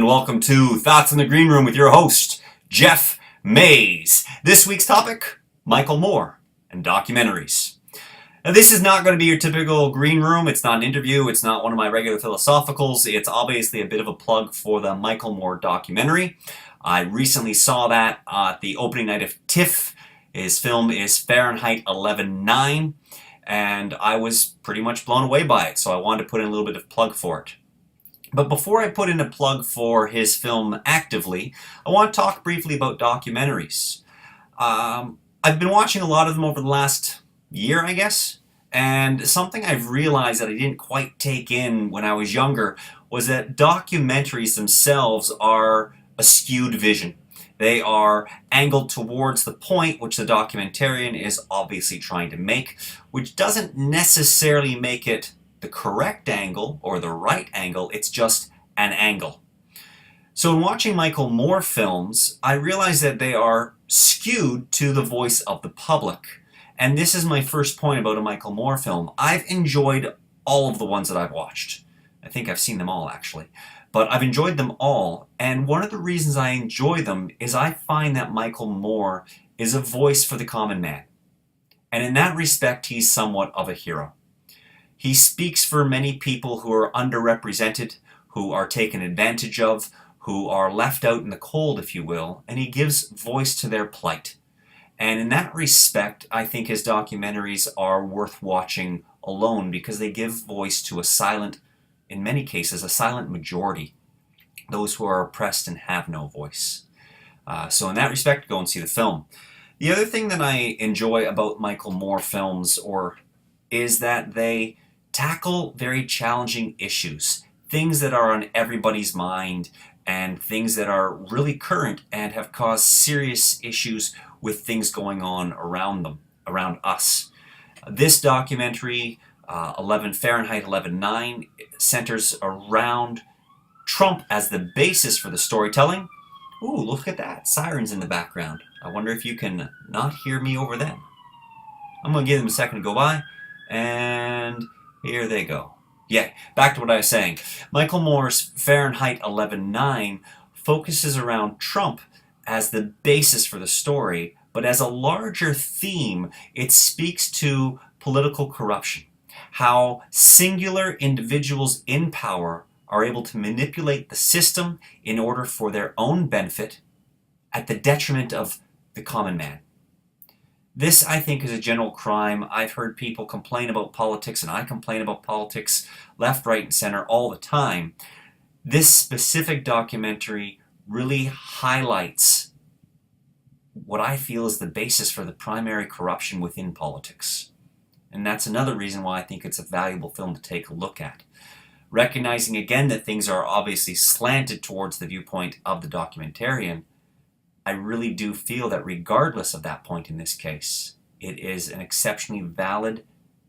and welcome to Thoughts in the Green Room with your host, Jeff Mays. This week's topic, Michael Moore and documentaries. Now, this is not going to be your typical green room. It's not an interview. It's not one of my regular philosophicals. It's obviously a bit of a plug for the Michael Moore documentary. I recently saw that at the opening night of TIFF. His film is Fahrenheit 11/9, and I was pretty much blown away by it, so I wanted to put in a little bit of plug for it. But before I put in a plug for his film actively, I want to talk briefly about documentaries. I've been watching a lot of them over the last year, I guess, and something I've realized that I didn't quite take in when I was younger was that documentaries themselves are a skewed vision. They are angled towards the point which the documentarian is obviously trying to make, which doesn't necessarily make it the correct angle or the right angle, it's just an angle. So in watching Michael Moore films, I realize that they are skewed to the voice of the public. And this is my first point about a Michael Moore film. I've enjoyed all of the ones that I've watched. I think I've seen them all, actually. But I've enjoyed them all, and one of the reasons I enjoy them is I find that Michael Moore is a voice for the common man. And in that respect, he's somewhat of a hero. He speaks for many people who are underrepresented, who are taken advantage of, who are left out in the cold, if you will, and he gives voice to their plight. And in that respect, I think his documentaries are worth watching alone because they give voice to a silent, in many cases, a silent majority, those who are oppressed and have no voice. So in that respect, go and see the film. The other thing that I enjoy about Michael Moore films is that they tackle very challenging issues, things that are on everybody's mind and things that are really current and have caused serious issues with things going on around us. This documentary, Fahrenheit 11/9, centers around Trump as the basis for the storytelling. Ooh, look at that. Sirens in the background. I wonder if you can not hear me over them. I'm going to give them a second to go by, and here they go. Yeah, back to what I was saying. Michael Moore's Fahrenheit 11/9 focuses around Trump as the basis for the story, but as a larger theme, it speaks to political corruption. How singular individuals in power are able to manipulate the system in order for their own benefit at the detriment of the common man. This, I think, is a general crime. I've heard people complain about politics, and I complain about politics left, right, and center all the time. This specific documentary really highlights what I feel is the basis for the primary corruption within politics. And that's another reason why I think it's a valuable film to take a look at. Recognizing again that things are obviously slanted towards the viewpoint of the documentarian, I really do feel that regardless of that point in this case, it is an exceptionally valid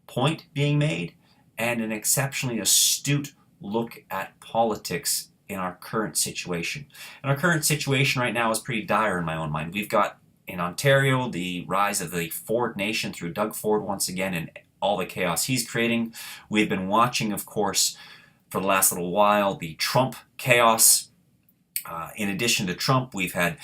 point being made and an exceptionally astute look at politics in our current situation. And our current situation right now is pretty dire in my own mind. We've got in Ontario the rise of the Ford Nation through Doug Ford once again and all the chaos he's creating. We've been watching, of course, for the last little while, the Trump chaos. In addition to Trump, we've had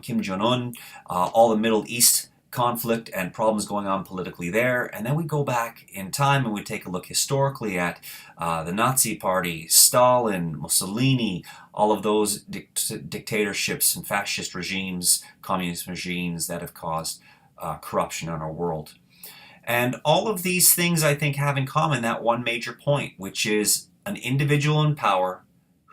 Kim Jong-un, all the Middle East conflict and problems going on politically there. And then we go back in time and we take a look historically at the Nazi Party, Stalin, Mussolini, all of those dictatorships and fascist regimes, communist regimes that have caused corruption in our world. And all of these things, I think, have in common that one major point, which is an individual in power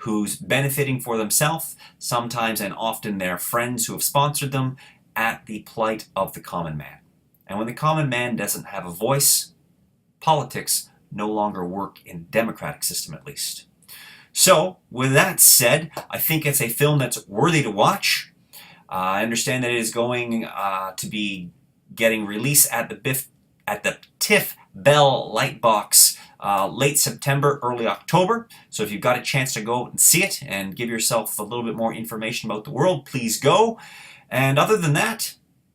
who's benefiting for themselves, sometimes and often their friends who have sponsored them, at the plight of the common man. And when the common man doesn't have a voice, politics no longer work in the democratic system, at least. So, with that said, I think it's a film that's worthy to watch. I understand that it is going to be getting released at the TIFF Bell Lightbox late September, early October. So if you've got a chance to go and see it and give yourself a little bit more information about the world, please go. And other than that,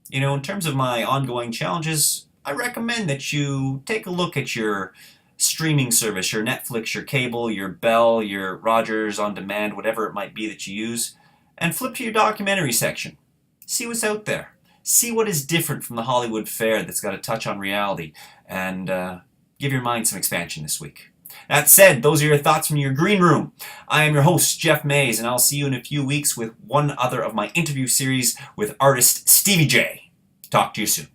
in terms of my ongoing challenges, I recommend that you take a look at your streaming service, your Netflix, your cable, your Bell, your Rogers On Demand, whatever it might be that you use, and flip to your documentary section. See what's out there. See what is different from the Hollywood fare that's got a touch on reality, and give your mind some expansion this week. That said, those are your thoughts from your green room. I am your host, Jeff Mays, and I'll see you in a few weeks with one other of my interview series with artist Stevie J. Talk to you soon.